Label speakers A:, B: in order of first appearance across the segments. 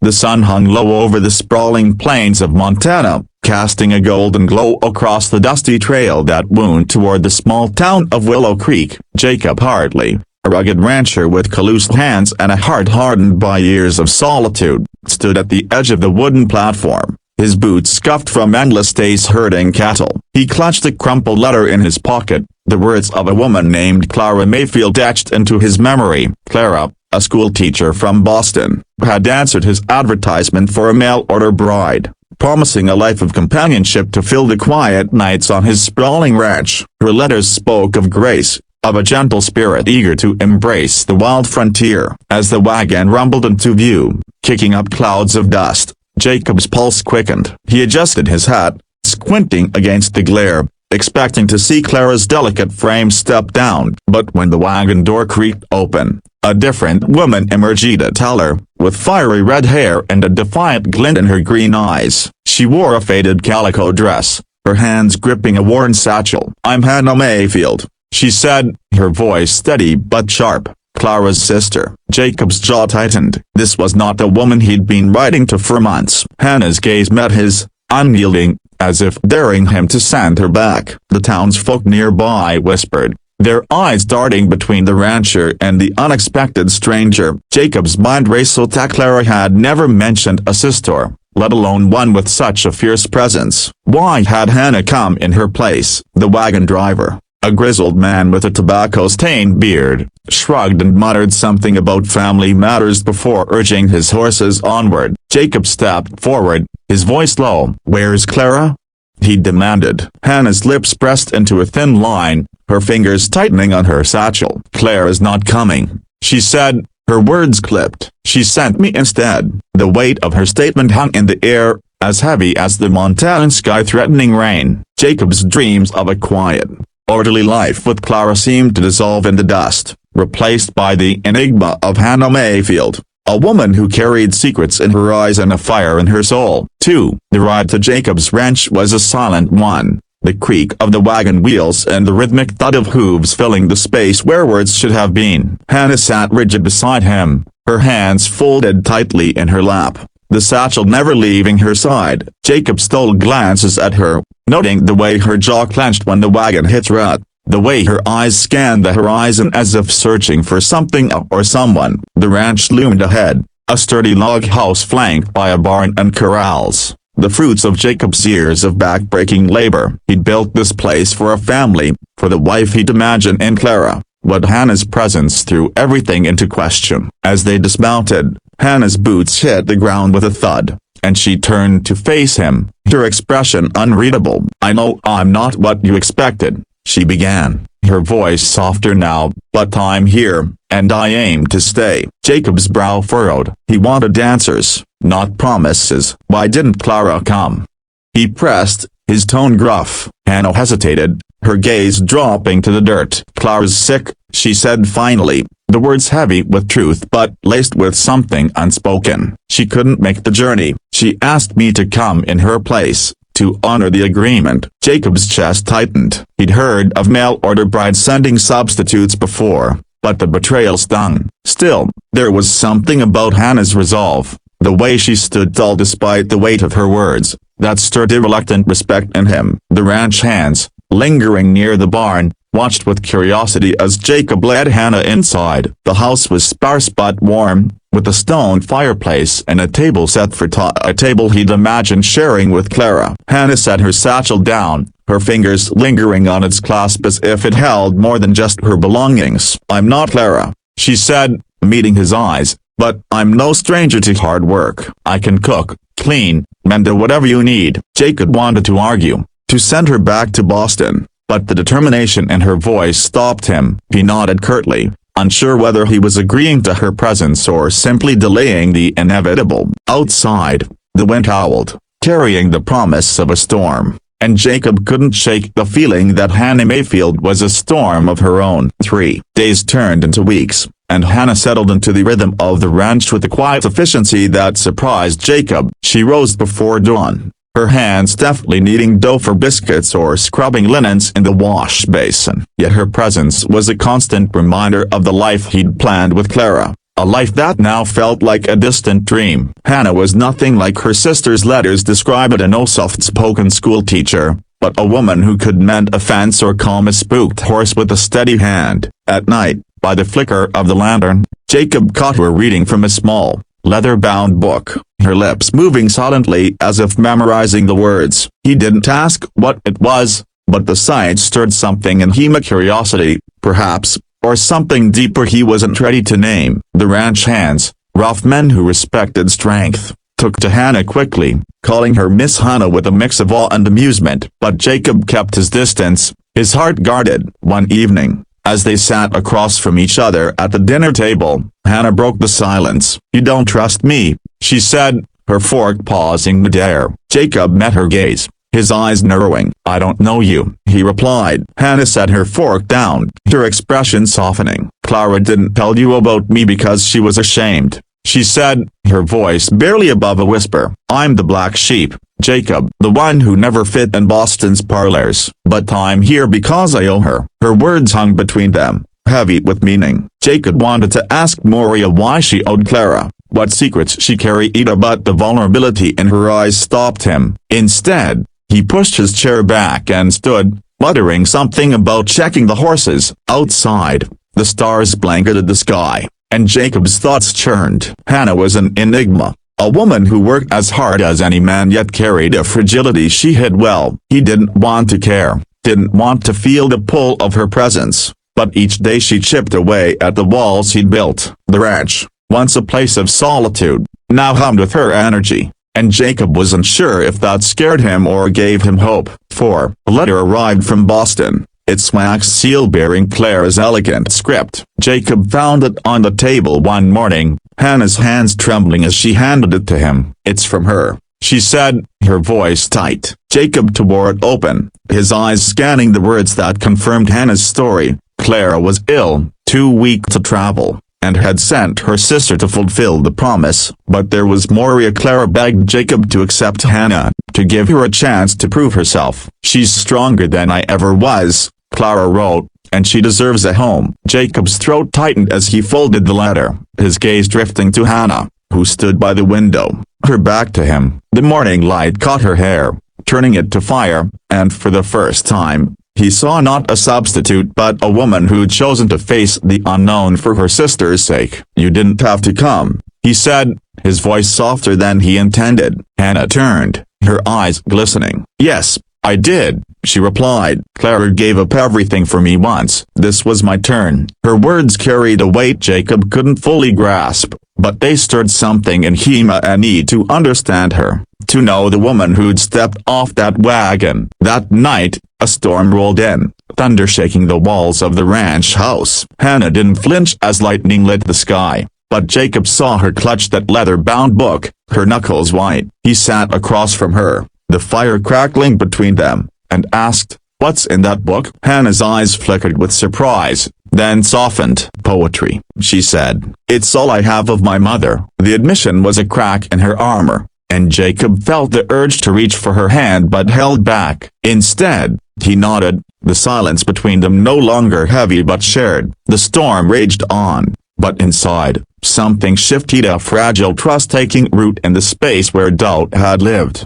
A: The sun hung low over the sprawling plains of Montana, casting a golden glow across the dusty trail that wound toward the small town of Willow Creek. Jacob Hartley, a rugged rancher with calloused hands and a heart hardened by years of solitude, stood at the edge of the wooden platform, his boots scuffed from endless days herding cattle. He clutched a crumpled letter in his pocket, the words of a woman named Clara Mayfield etched into his memory. Clara, a school teacher from Boston, had answered his advertisement for a mail-order bride, promising a life of companionship to fill the quiet nights on his sprawling ranch. Her letters spoke of grace, of a gentle spirit eager to embrace the wild frontier. As the wagon rumbled into view, kicking up clouds of dust, Jacob's pulse quickened. He adjusted his hat, squinting against the glare, expecting to see Clara's delicate frame step down. But when the wagon door creaked open, a different woman emerged to tell her, with fiery red hair and a defiant glint in her green eyes. She wore a faded calico dress, her hands gripping a worn satchel. "I'm Hannah Mayfield," she said, her voice steady but sharp. "Clara's sister." Jacob's jaw tightened. This was not the woman he'd been writing to for months. Hannah's gaze met his, unyielding, as if daring him to send her back. The townsfolk nearby whispered, their eyes darting between the rancher and the unexpected stranger. Jacob's mind raced so that Clara had never mentioned a sister, let alone one with such a fierce presence. Why had Hannah come in her place? The wagon driver, a grizzled man with a tobacco-stained beard, shrugged and muttered something about family matters before urging his horses onward. Jacob stepped forward, his voice low. "Where's Clara?" he demanded. Hannah's lips pressed into a thin line, her fingers tightening on her satchel. "Clara's not coming," she said, her words clipped. "She sent me instead." The weight of her statement hung in the air, as heavy as the Montana sky threatening rain. Jacob's dreams of a quiet, orderly life with Clara seemed to dissolve into dust, replaced by the enigma of Hannah Mayfield, a woman who carried secrets in her eyes and a fire in her soul. 2. The ride to Jacob's ranch was a silent one, the creak of the wagon wheels and the rhythmic thud of hooves filling the space where words should have been. Hannah sat rigid beside him, her hands folded tightly in her lap, the satchel never leaving her side. Jacob stole glances at her, noting the way her jaw clenched when the wagon hit rut, the way her eyes scanned the horizon as if searching for something or someone. The ranch loomed ahead, a sturdy log house flanked by a barn and corrals, the fruits of Jacob's years of back-breaking labor. He'd built this place for a family, for the wife he'd imagined in Clara. But Hannah's presence threw everything into question. As they dismounted, Hannah's boots hit the ground with a thud, and she turned to face him, her expression unreadable. "I know I'm not what you expected," she began, her voice softer now, "but I'm here, and I aim to stay." Jacob's brow furrowed. He wanted answers, not promises. "Why didn't Clara come?" he pressed, his tone gruff. Hannah hesitated, her gaze dropping to the dirt. "Clara's sick," she said finally, the words heavy with truth but laced with something unspoken. "She couldn't make the journey. She asked me to come in her place, to honor the agreement." Jacob's chest tightened. He'd heard of mail-order brides sending substitutes before, but the betrayal stung. Still, there was something about Hannah's resolve, the way she stood tall despite the weight of her words, that stirred a reluctant respect in him. The ranch hands, lingering near the barn, watched with curiosity as Jacob led Hannah inside. The house was sparse but warm, with a stone fireplace and a table set for a table he'd imagined sharing with Clara. Hannah set her satchel down, her fingers lingering on its clasp as if it held more than just her belongings. "I'm not Clara," she said, meeting his eyes, "but I'm no stranger to hard work. I can cook, clean, mend, do whatever you need." Jacob wanted to argue, to send her back to Boston, but the determination in her voice stopped him. He nodded curtly, unsure whether he was agreeing to her presence or simply delaying the inevitable. Outside, the wind howled, carrying the promise of a storm, and Jacob couldn't shake the feeling that Hannah Mayfield was a storm of her own. 3 days turned into weeks, and Hannah settled into the rhythm of the ranch with a quiet efficiency that surprised Jacob. She rose before dawn, her hands deftly kneading dough for biscuits or scrubbing linens in the wash basin. Yet her presence was a constant reminder of the life he'd planned with Clara, a life that now felt like a distant dream. Hannah was nothing like her sister's letters described, a no soft-spoken schoolteacher, but a woman who could mend a fence or calm a spooked horse with a steady hand. At night, by the flicker of the lantern, Jacob caught her reading from a small, leather-bound book, her lips moving silently as if memorizing the words. He didn't ask what it was, but the sight stirred something in him, a curiosity, perhaps, or something deeper he wasn't ready to name. The ranch hands, rough men who respected strength, took to Hannah quickly, calling her Miss Hannah with a mix of awe and amusement. But Jacob kept his distance, his heart guarded. One evening, as they sat across from each other at the dinner table, Hannah broke the silence. "You don't trust me," she said, her fork pausing midair. Jacob met her gaze, his eyes narrowing. "I don't know you," he replied. Hannah set her fork down, her expression softening. "Clara didn't tell you about me because she was ashamed," she said, her voice barely above a whisper. "I'm the black sheep, Jacob, the one who never fit in Boston's parlors. But I'm here because I owe her." Her words hung between them, heavy with meaning. Jacob wanted to ask Moria why she owed Clara, what secrets she carried, but the vulnerability in her eyes stopped him. Instead, he pushed his chair back and stood, muttering something about checking the horses. Outside, the stars blanketed the sky, and Jacob's thoughts churned. Hannah was an enigma, a woman who worked as hard as any man yet carried a fragility she hid well. He didn't want to care, didn't want to feel the pull of her presence, but each day she chipped away at the walls he'd built. The ranch, once a place of solitude, now hummed with her energy, and Jacob wasn't sure if that scared him or gave him hope. A letter arrived from Boston, its wax seal bearing Clara's elegant script. Jacob found it on the table one morning, Hannah's hands trembling as she handed it to him. "It's from her," she said, her voice tight. Jacob tore it open, his eyes scanning the words that confirmed Hannah's story. Clara was ill, too weak to travel, and had sent her sister to fulfill the promise. But there was more. Clara begged Jacob to accept Hannah, to give her a chance to prove herself. "She's stronger than I ever was," Clara wrote, "and she deserves a home." Jacob's throat tightened as he folded the letter, his gaze drifting to Hannah, who stood by the window, her back to him. The morning light caught her hair, turning it to fire, and for the first time, he saw not a substitute but a woman who'd chosen to face the unknown for her sister's sake. "You didn't have to come," he said, his voice softer than he intended. Hannah turned, her eyes glistening. "Yes, I did," she replied. "Clara gave up everything for me once. This was my turn." Her words carried a weight Jacob couldn't fully grasp, but they stirred something in him, a need to understand her, to know the woman who'd stepped off that wagon. That night, a storm rolled in, thunder shaking the walls of the ranch house. Hannah didn't flinch as lightning lit the sky, but Jacob saw her clutch that leather-bound book, her knuckles white. He sat across from her, the fire crackling between them, and asked, "What's in that book?" Hannah's eyes flickered with surprise, then softened. "Poetry," she said. "It's all I have of my mother." The admission was a crack in her armor, and Jacob felt the urge to reach for her hand but held back. Instead, he nodded, the silence between them no longer heavy but shared. The storm raged on, but inside, something shifted, a fragile trust taking root in the space where doubt had lived.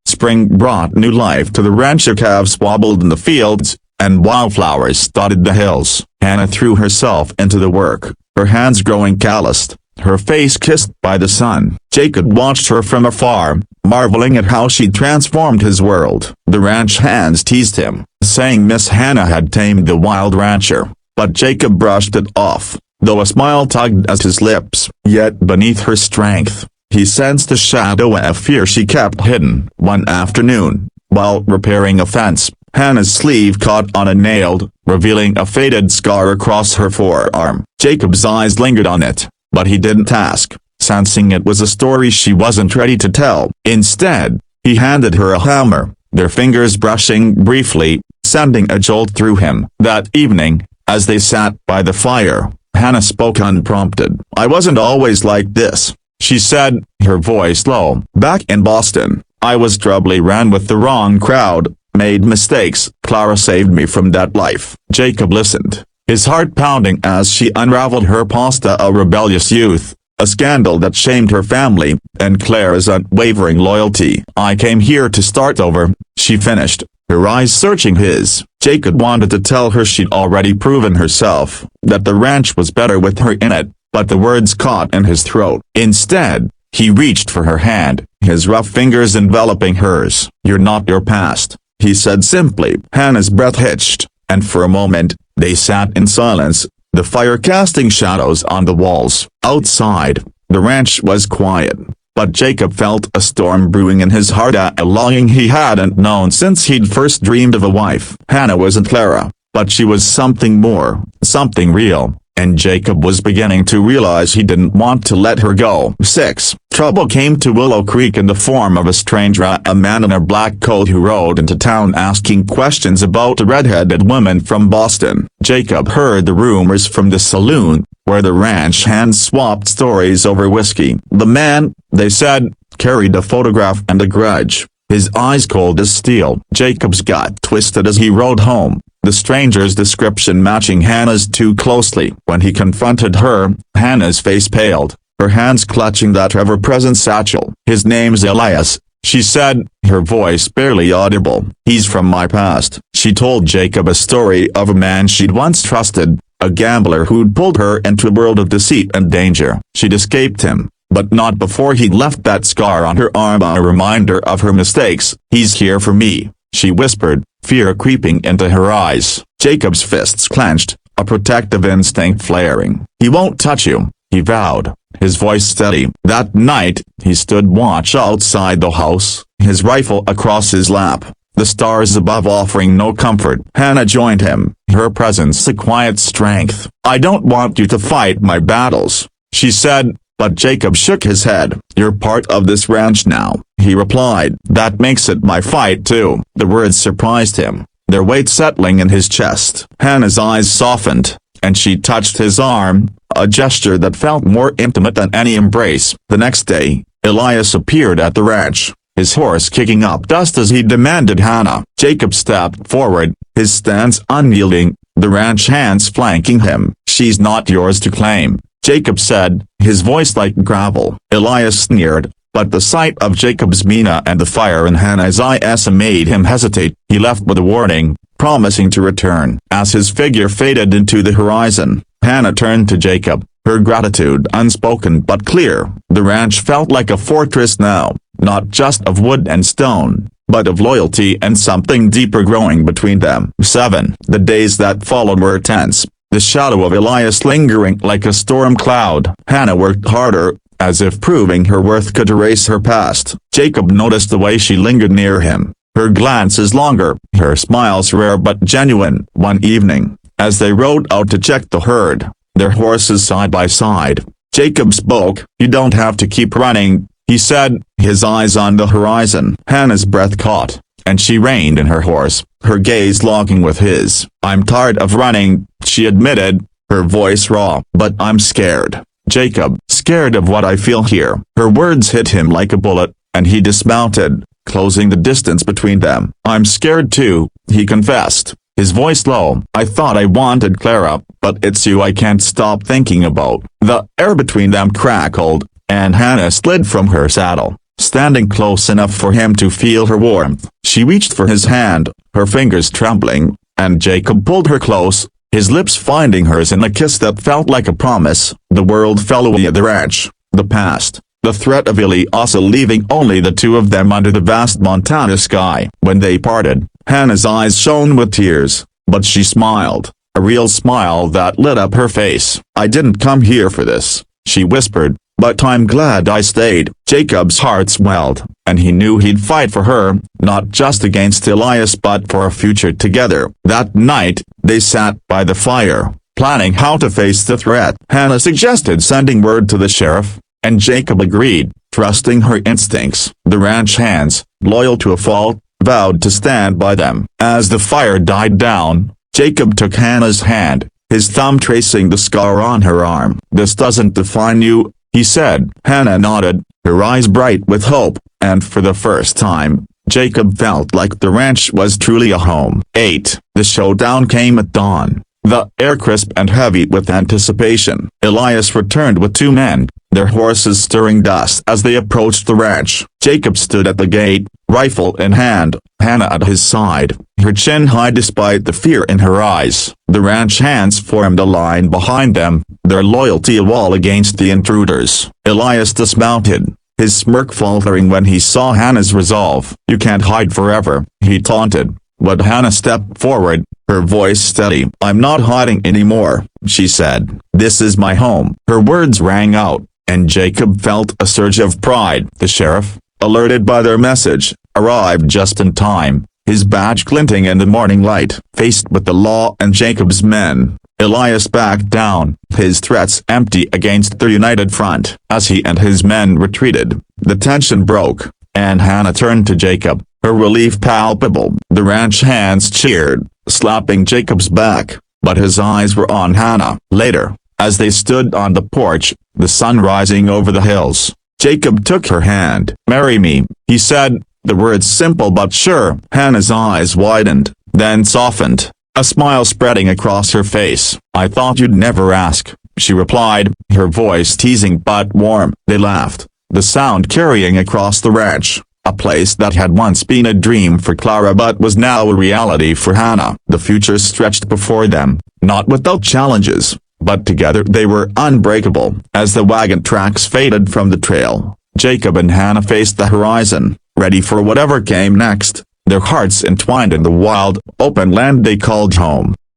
A: Spring brought new life to the ranch. Calves wobbled in the fields, and wildflowers dotted the hills. Hannah threw herself into the work, her hands growing calloused, her face kissed by the sun. Jacob watched her from afar, marveling at how she'd transformed his world. The ranch hands teased him, saying Miss Hannah had tamed the wild rancher, but Jacob brushed it off, though a smile tugged at his lips. Yet beneath her strength, he sensed a shadow of fear she kept hidden. One afternoon, while repairing a fence, Hannah's sleeve caught on a nail, revealing a faded scar across her forearm. Jacob's eyes lingered on it, but he didn't ask, sensing it was a story she wasn't ready to tell. Instead, he handed her a hammer, their fingers brushing briefly, sending a jolt through him. That evening, as they sat by the fire, Hannah spoke unprompted. "I wasn't always like this," she said, her voice low. "Back in Boston, I was troubly, ran with the wrong crowd, made mistakes. Clara saved me from that life." Jacob listened, his heart pounding as she unraveled her past a rebellious youth, a scandal that shamed her family, and Clara's unwavering loyalty. "I came here to start over," she finished, her eyes searching his. Jacob wanted to tell her she'd already proven herself, that the ranch was better with her in it, but the words caught in his throat. Instead, he reached for her hand, his rough fingers enveloping hers. "You're not your past," he said simply. Hannah's breath hitched, and for a moment, they sat in silence, the fire casting shadows on the walls. Outside, the ranch was quiet, but Jacob felt a storm brewing in his heart, a longing he hadn't known since he'd first dreamed of a wife. Hannah wasn't Clara, but she was something more, something real, and Jacob was beginning to realize he didn't want to let her go. 6. Trouble came to Willow Creek in the form of a stranger, a man in a black coat who rode into town asking questions about a red-headed woman from Boston. Jacob heard the rumors from the saloon, where the ranch hands swapped stories over whiskey. The man, they said, carried a photograph and a grudge, his eyes cold as steel. Jacob's gut twisted as he rode home, the stranger's description matching Hannah's too closely. When he confronted her, Hannah's face paled, her hands clutching that ever-present satchel. "His name's Elias," she said, her voice barely audible. "He's from my past." She told Jacob a story of a man she'd once trusted, a gambler who'd pulled her into a world of deceit and danger. She'd escaped him, but not before he'd left that scar on her arm, a reminder of her mistakes. "He's here for me," she whispered, fear creeping into her eyes. Jacob's fists clenched, a protective instinct flaring. "He won't touch you," he vowed, his voice steady. That night, he stood watch outside the house, his rifle across his lap, the stars above offering no comfort. Hannah joined him, her presence a quiet strength. "I don't want you to fight my battles," she said, but Jacob shook his head. "You're part of this ranch now," he replied. "That makes it my fight too." The words surprised him, their weight settling in his chest. Hannah's eyes softened, and she touched his arm, a gesture that felt more intimate than any embrace. The next day, Elias appeared at the ranch, his horse kicking up dust as he demanded Hannah. Jacob stepped forward, his stance unyielding, the ranch hands flanking him. "She's not yours to claim," Jacob said, his voice like gravel. Elias sneered, but the sight of Jacob's mina and the fire in Hannah's eyes made him hesitate. He left with a warning, promising to return. As his figure faded into the horizon, Hannah turned to Jacob, her gratitude unspoken but clear. The ranch felt like a fortress now, not just of wood and stone, but of loyalty and something deeper growing between them. 7. The days that followed were tense, the shadow of Elias lingering like a storm cloud. Hannah worked harder, as if proving her worth could erase her past. Jacob noticed the way she lingered near him, her glances longer, her smiles rare but genuine. One evening, as they rode out to check the herd, their horses side by side, Jacob spoke. "You don't have to keep running," he said, his eyes on the horizon. Hannah's breath caught, and she reined in her horse, her gaze locking with his. "I'm tired of running," she admitted, her voice raw. "But I'm scared, Jacob." "Scared of what I feel here?" Her words hit him like a bullet, and he dismounted, closing the distance between them. "I'm scared too," he confessed, his voice low. "I thought I wanted Clara, but it's you I can't stop thinking about." The air between them crackled, and Hannah slid from her saddle, standing close enough for him to feel her warmth. She reached for his hand, her fingers trembling, and Jacob pulled her close, his lips finding hers in a kiss that felt like a promise. The world fell away at the ranch, the past, the threat of Elias leaving only the two of them under the vast Montana sky. When they parted, Hannah's eyes shone with tears, but she smiled, a real smile that lit up her face. "I didn't come here for this," she whispered, "but I'm glad I stayed." Jacob's heart swelled, and he knew he'd fight for her, not just against Elias but for a future together. That night, they sat by the fire, planning how to face the threat. Hannah suggested sending word to the sheriff, and Jacob agreed, trusting her instincts. The ranch hands, loyal to a fault, vowed to stand by them. As the fire died down, Jacob took Hannah's hand, his thumb tracing the scar on her arm. "This doesn't define you," he said. Hannah nodded, her eyes bright with hope, and for the first time, Jacob felt like the ranch was truly a home. 8. The showdown came at dawn. the air crisp and heavy with anticipation. Elias returned with 2 men, their horses stirring dust as they approached the ranch. Jacob stood at the gate, rifle in hand, Hannah at his side, her chin high despite the fear in her eyes. The ranch hands formed a line behind them, their loyalty a wall against the intruders. Elias dismounted, his smirk faltering when he saw Hannah's resolve. "You can't hide forever," he taunted. But Hannah stepped forward, her voice steady. "I'm not hiding anymore," she said. "This is my home." Her words rang out, and Jacob felt a surge of pride. The sheriff, alerted by their message, arrived just in time, his badge glinting in the morning light. Faced with the law and Jacob's men, Elias backed down, his threats empty against their united front. As he and his men retreated, the tension broke, and Hannah turned to Jacob, her relief palpable. The ranch hands cheered, slapping Jacob's back, but his eyes were on Hannah. Later, as they stood on the porch, the sun rising over the hills, Jacob took her hand. "Marry me," he said, the words simple but sure. Hannah's eyes widened, then softened, a smile spreading across her face. "I thought you'd never ask," she replied, her voice teasing but warm. They laughed, the sound carrying across the ranch, a place that had once been a dream for Clara but was now a reality for Hannah. The future stretched before them, not without challenges, but together they were unbreakable. As the wagon tracks faded from the trail, Jacob and Hannah faced the horizon, ready for whatever came next, their hearts entwined in the wild, open land they called home.